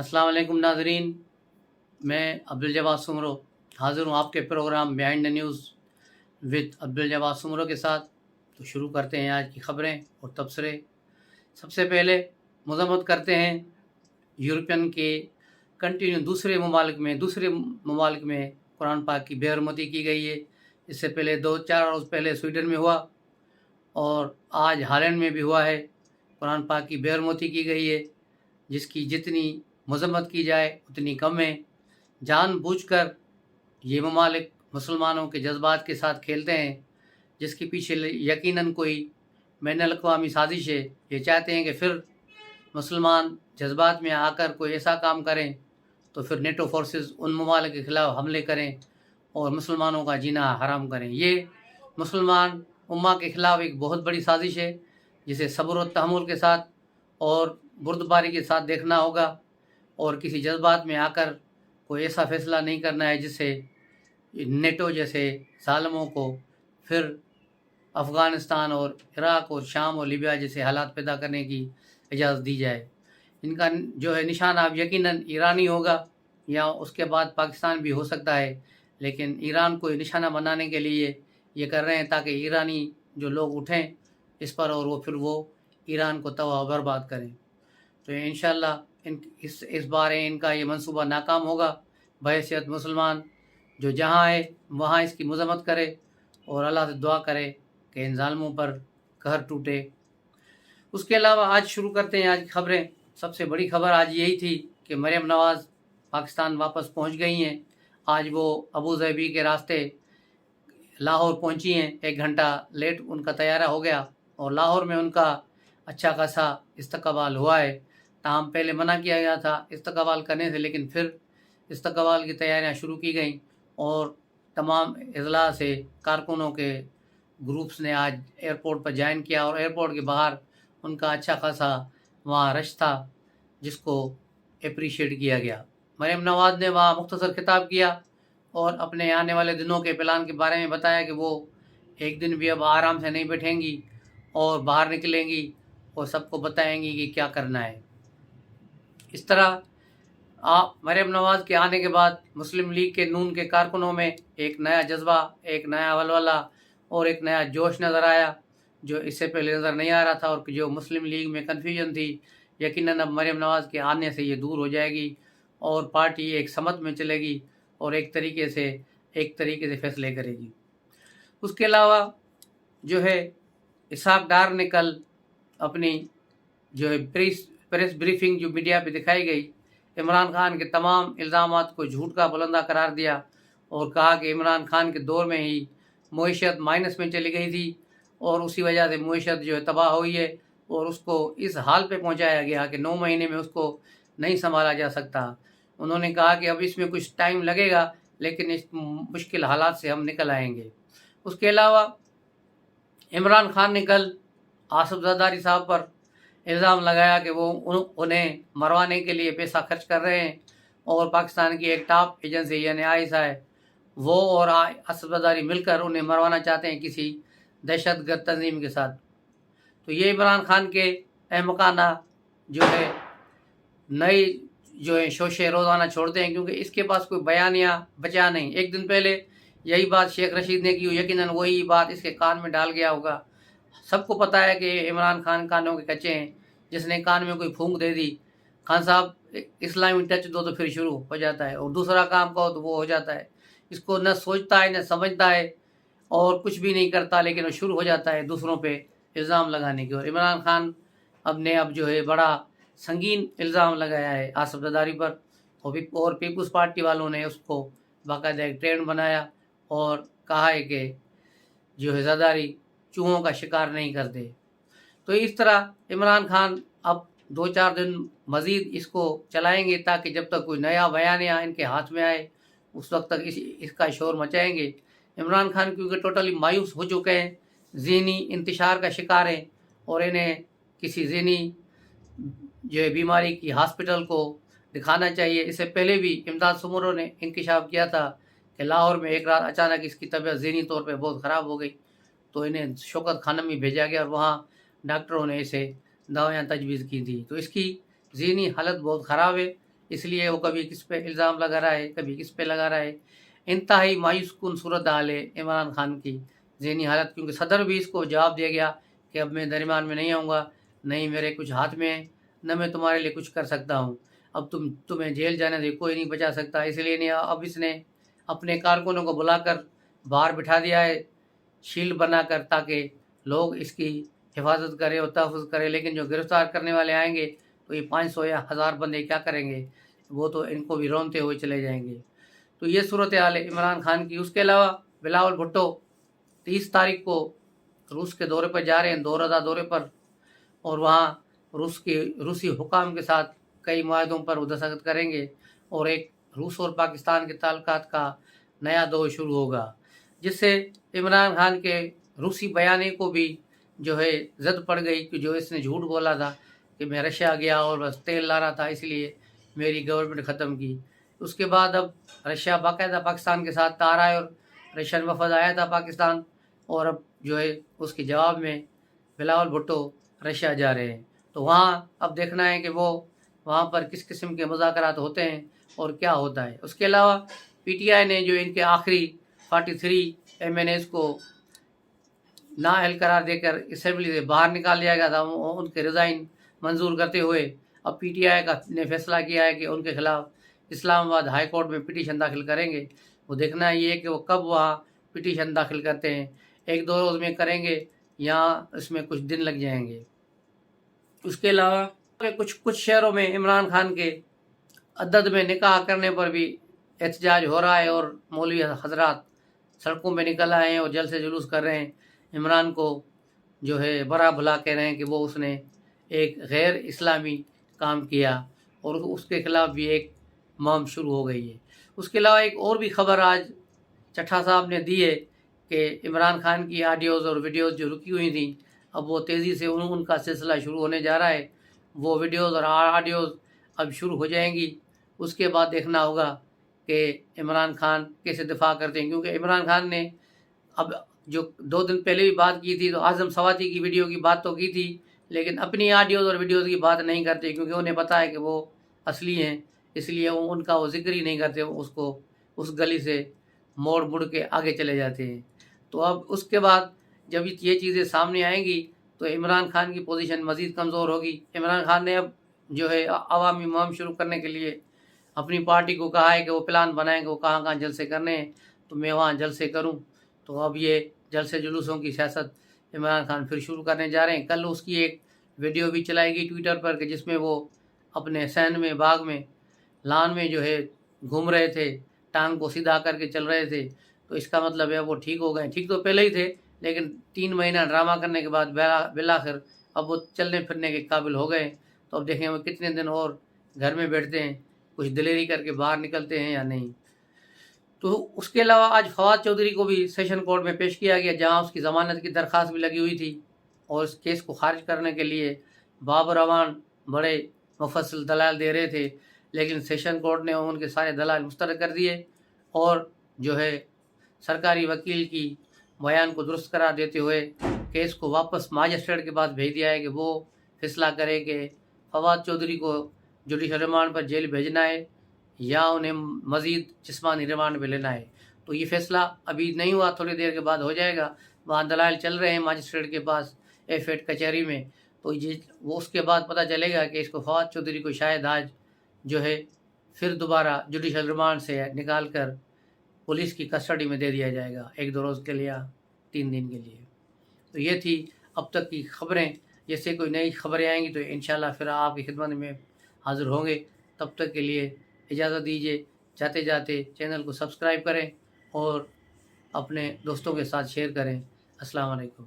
अस्सलाम वालेकुम नाजरीन। मैं अब्दुल जवाद सुमरो हाज़िर हूँ आपके programme behind the news with Abdul Jawad Soomro के साथ। तो शुरू करते हैं आज की ख़बरें और तबसरे। सबसे पहले मज़म्मत करते हैं यूरोपियन के कंटिन्यू दूसरे ममालिक में कुरान पाक की बेहरमती की गई है। इससे पहले 2-4 रोज़ पहले स्वीडन में हुआ और आज हॉलैंड में भी हुआ है। कुरान पाक की बेहरमती की गई है, जिसकी जितनी मज़म्मत की जाए उतनी कम है। जानबूझकर ये ममालिक मुसलमानों के जज्बात के साथ खेलते हैं, जिसके पीछे यकीनन कोई बैन अल-अक़वामी साजिश है। ये चाहते हैं कि फिर मुसलमान जज्बात में आकर कोई ऐसा काम करें तो फिर नेटो फोर्सेस उन ममालिक के ख़िलाफ़ हमले करें और मुसलमानों का जीना हराम करें। ये मुसलमान उम्मा के ख़िलाफ़ एक बहुत बड़ी साजिश है, जिसे सब्र और तहम्मुल के साथ और बुर्दबारी के साथ देखना होगा और किसी जज्बात में आकर कोई ऐसा फ़ैसला नहीं करना है जिससे नेटो जैसे ज़ालिमों को फिर अफ़गानिस्तान और इराक़ और शाम और लीबिया जैसे हालात पैदा करने की इजाज़त दी जाए। इनका जो है निशान अब यकीनन ईरानी होगा या उसके बाद पाकिस्तान भी हो सकता है, लेकिन ईरान को निशाना बनाने के लिए ये कर रहे हैं ताकि ईरानी जो लोग उठें इस पर और वो ईरान को तबाह बर्बाद करें। तो इंशाअल्लाह इस बार इनका ये मंसूबा नाकाम होगा। बहैसियत मुसलमान जो जहाँ है वहाँ इसकी मज़म्मत करे और अल्लाह से दुआ करे कि इन ज़ालिमों पर कहर टूटे। उसके अलावा आज शुरू करते हैं आज की ख़बरें। सबसे बड़ी ख़बर आज यही थी कि मरियम नवाज़ पाकिस्तान वापस पहुँच गई हैं। आज वो अबू धाबी के रास्ते लाहौर पहुँची हैं। 1 घंटा लेट उनका तैयारा हो गया और लाहौर में उनका अच्छा खासा इस्तकबाल हुआ है। ताहम पहले मना किया गया था इस्तकबाल करने से, लेकिन फिर इस्तकबाल की तैयारियां शुरू की गईं और तमाम अजला से कारकुनों के ग्रुप्स ने आज एयरपोर्ट पर ज्वाइन किया और एयरपोर्ट के बाहर उनका अच्छा खासा वहाँ रश था, जिसको अप्रिशिएट किया गया। मरियम नवाज़ ने वहाँ मुख्तसर खिताब किया और अपने आने वाले दिनों के प्लान के बारे में बताया कि वो एक दिन भी अब आराम से नहीं बैठेंगी और बाहर निकलेंगी और सबको बताएंगी कि क्या करना है। इस तरह मरियम नवाज़ के आने के बाद मुस्लिम लीग के नून के कारकुनों में एक नया जज्बा, एक नया वलवला और एक नया जोश नज़र आया, जो इससे पहले नज़र नहीं आ रहा था। और जो मुस्लिम लीग में कन्फ्यूजन थी, यकीनन अब मरियम नवाज़ के आने से ये दूर हो जाएगी और पार्टी एक समत में चलेगी और एक तरीके से फैसले करेगी। उसके अलावा जो है इसहाक डार ने कल अपनी जो है प्रेस ब्रीफिंग जो मीडिया पे दिखाई गई, इमरान खान के तमाम इल्ज़ामात को झूठ का बुलंदा करार दिया और कहा कि इमरान खान के दौर में ही मईशत माइनस में चली गई थी और उसी वजह से मईशत जो है तबाह हुई है और उसको इस हाल पे पहुंचाया गया कि 9 महीने में उसको नहीं संभाला जा सकता। उन्होंने कहा कि अब इसमें कुछ टाइम लगेगा, लेकिन इस मुश्किल हालात से हम निकल आएंगे। उसके अलावा इमरान खान ने कल आसिफ ज़रदारी साहब पर इल्ज़ाम लगाया कि वो उन्हें मरवाने के लिए पैसा खर्च कर रहे हैं और पाकिस्तान की एक टॉप एजेंसी यानी ISI वो और आसिफ ज़रदारी मिलकर उन्हें मरवाना चाहते हैं किसी दहशतगर्द तंजीम के साथ। तो ये इमरान खान के अहमकाना जो है नई जो है शोशे रोज़ाना छोड़ते हैं, क्योंकि इसके पास कोई बयानिया बचा नहीं। एक दिन पहले यही बात शेख रशीद ने की, यकीनन वही बात इसके कान में डाल गया होगा। सबको पता है कि इमरान खान कानों के कच्चे हैं। जिसने कान में कोई फूंक दे दी, खान साहब इस्लामी टच दो तो फिर शुरू हो जाता है और दूसरा काम कहो तो वो हो जाता है। इसको न सोचता है न समझता है और कुछ भी नहीं करता, लेकिन वो शुरू हो जाता है दूसरों पे इल्ज़ाम लगाने की। और इमरान खान अब जो है बड़ा संगीन इल्ज़ाम लगाया है आसिफ ज़रदारी पर और पीपल्स पार्टी वालों ने उसको बाकायदा एक ट्रेंड बनाया और कहा है कि जो है ज़रदारी चूहों का शिकार नहीं करते। तो इस तरह इमरान खान अब 2-4 दिन मज़ीद इसको चलाएंगे ताकि जब तक कोई नया बयानिया इनके हाथ में आए उस वक्त तक इसका शोर मचाएंगे। इमरान खान क्योंकि टोटली मायूस हो चुके हैं, ज़हनी इंतशार का शिकार हैं और इन्हें किसी ज़हनी जो है बीमारी की हॉस्पिटल को दिखाना चाहिए। इससे पहले भी इमदाद सुमरो ने इंकशाफ किया था कि लाहौर में एक रात अचानक इसकी तबीयत ज़हनी तौर पर बहुत ख़राब हो गई, तो इन्हें शौकत खाना में भेजा गया और वहाँ डॉक्टरों ने इसे दवाएं तजवीज़ की थी। तो इसकी ज़हनी हालत बहुत ख़राब है। اس لیے وہ کبھی کس پہ الزام لگا رہا ہے، کبھی کس پہ لگا رہا ہے۔ انتہائی مایوس کن صورت حال ہے عمران خان کی ذہنی حالت، کیونکہ صدر بھی اس کو جواب دے گیا کہ اب میں درمیان میں نہیں آؤں گا، نہیں میرے کچھ ہاتھ میں ہے، نہ میں تمہارے لیے کچھ کر سکتا ہوں، اب تمہیں جیل جانے سے کوئی نہیں بچا سکتا۔ اس لیے نہیں، اب اس نے اپنے کارکنوں کو بلا کر باہر بٹھا دیا ہے شیلڈ بنا کر، تاکہ لوگ اس کی حفاظت کرے اور تحفظ کرے۔ لیکن جو گرفتار کرنے والے آئیں گے تو یہ 500 یا 1000 بندے کیا کریں گے؟ وہ تو ان کو بھی رونتے ہوئے چلے جائیں گے۔ تو یہ صورتحال ہے عمران خان کی۔ اس کے علاوہ بلاول بھٹو 30 تاریخ کو روس کے دورے پر جا رہے ہیں، دورہ دورے پر، اور وہاں روسی حکام کے ساتھ کئی معاہدوں پر وہ دستخط کریں گے، اور ایک روس اور پاکستان کے تعلقات کا نیا دور شروع ہوگا، جس سے عمران خان کے روسی بیانے کو بھی جو ہے زد پڑ گئی کہ جو اس نے جھوٹ بولا تھا کہ میں رشیا گیا اور بس تیل لا رہا تھا، اس لیے میری گورنمنٹ ختم کی۔ اس کے بعد اب رشیا باقاعدہ پاکستان کے ساتھ آ رہا ہے، اور رشین وفد آیا تھا پاکستان، اور اب جو ہے اس کے جواب میں بلاول بھٹو رشیا جا رہے ہیں۔ تو وہاں اب دیکھنا ہے کہ وہ وہاں پر کس قسم کے مذاکرات ہوتے ہیں اور کیا ہوتا ہے۔ اس کے علاوہ پی ٹی آئی نے جو ان کے آخری 43 ایم این ایز کو نااہل قرار دے کر اسمبلی سے باہر نکال دیا گیا تھا، ان کے ریزائن منظور کرتے ہوئے اب پی ٹی آئی نے فیصلہ کیا ہے کہ ان کے خلاف اسلام آباد ہائی کورٹ میں پٹیشن داخل کریں گے۔ وہ دیکھنا یہ ہے کہ وہ کب وہاں پٹیشن داخل کرتے ہیں، 1-2 روز میں کریں گے یا اس میں کچھ دن لگ جائیں گے۔ اس کے علاوہ کچھ شہروں میں عمران خان کے عدد میں نکاح کرنے پر بھی احتجاج ہو رہا ہے، اور مولوی حضرات سڑکوں میں نکل آئے ہیں اور جلسے جلوس کر رہے ہیں، عمران کو جو ہے برا بھلا کہہ رہے ہیں کہ وہ اس نے ایک غیر اسلامی کام کیا، اور اس کے خلاف بھی ایک مہم شروع ہو گئی ہے۔ اس کے علاوہ ایک اور بھی خبر آج چٹھا صاحب نے دی ہے کہ عمران خان کی آڈیوز اور ویڈیوز جو رکی ہوئی تھیں، اب وہ تیزی سے ان کا سلسلہ شروع ہونے جا رہا ہے۔ وہ ویڈیوز اور آڈیوز اب شروع ہو جائیں گی۔ اس کے بعد دیکھنا ہوگا کہ عمران خان کیسے دفاع کرتے ہیں، کیونکہ عمران خان نے اب جو 2 دن پہلے بھی بات کی تھی، تو اعظم سواتی کی ویڈیو کی بات تو کی تھی، لیکن اپنی آڈیوز اور ویڈیوز کی بات نہیں کرتے، کیونکہ انہیں پتہ ہے کہ وہ اصلی ہیں، اس لیے ان کا وہ ذکر ہی نہیں کرتے، اس گلی سے موڑ کے آگے چلے جاتے ہیں۔ تو اب اس کے بعد جب یہ چیزیں سامنے آئیں گی تو عمران خان کی پوزیشن مزید کمزور ہوگی۔ عمران خان نے اب جو ہے عوامی مہم شروع کرنے کے لیے اپنی پارٹی کو کہا ہے کہ وہ پلان بنائیں کہ وہ کہاں جلسے کرنے ہیں، تو میں وہاں جلسے کروں۔ تو اب یہ جلسے جلوسوں کی سیاست عمران خان پھر شروع کرنے جا رہے ہیں۔ کل اس کی ایک ویڈیو بھی چلائے گی ٹویٹر پر کہ جس میں وہ اپنے سین میں باغ میں لان میں جو ہے گھوم رہے تھے، ٹانگ کو سیدھا کر کے چل رہے تھے، تو اس کا مطلب ہے وہ ٹھیک ہو گئے۔ ٹھیک تو پہلے ہی تھے، لیکن 3 مہینہ ڈرامہ کرنے کے بعد بالآخر اب وہ چلنے پھرنے کے قابل ہو گئے۔ تو اب دیکھیں وہ کتنے دن اور گھر میں بیٹھتے ہیں، کچھ دلیری کر کے باہر نکلتے ہیں یا نہیں۔ تو اس کے علاوہ آج فواد چودھری کو بھی سیشن کورٹ میں پیش کیا گیا، جہاں اس کی ضمانت کی درخواست بھی لگی ہوئی تھی، اور اس کیس کو خارج کرنے کے لیے بابر اعوان بڑے مفصل دلائل دے رہے تھے، لیکن سیشن کورٹ نے ان کے سارے دلائل مسترد کر دیے، اور جو ہے سرکاری وکیل کی بیان کو درست قرار دیتے ہوئے کیس کو واپس ماجسٹریٹ کے پاس بھیج دیا ہے کہ وہ فیصلہ کرے کہ فواد چودھری کو جوڈیشل ریمانڈ پر جیل بھیجنا ہے یا انہیں مزید جسمانی ریمانڈ پہ لینا ہے۔ تو یہ فیصلہ ابھی نہیں ہوا، تھوڑی دیر کے بعد ہو جائے گا۔ وہاں دلائل چل رہے ہیں ماجسٹریٹ کے پاس F8 کچہری میں، تو وہ اس کے بعد پتہ چلے گا کہ اس کو فواد چودھری کو شاید آج جو ہے پھر دوبارہ جوڈیشل ریمانڈ سے نکال کر پولیس کی کسٹڈی میں دے دیا جائے گا 1-2 روز کے لیے یا 3 دن کے لیے۔ تو یہ تھی اب تک کی خبریں۔ جیسے کوئی نئی خبریں آئیں گی تو انشاءاللہ پھر آپ کی خدمت میں حاضر ہوں گے۔ تب تک کے لیے اجازت دیجیے، جاتے جاتے چینل کو سبسکرائب کریں اور اپنے دوستوں کے ساتھ شیئر کریں۔ السلام علیکم۔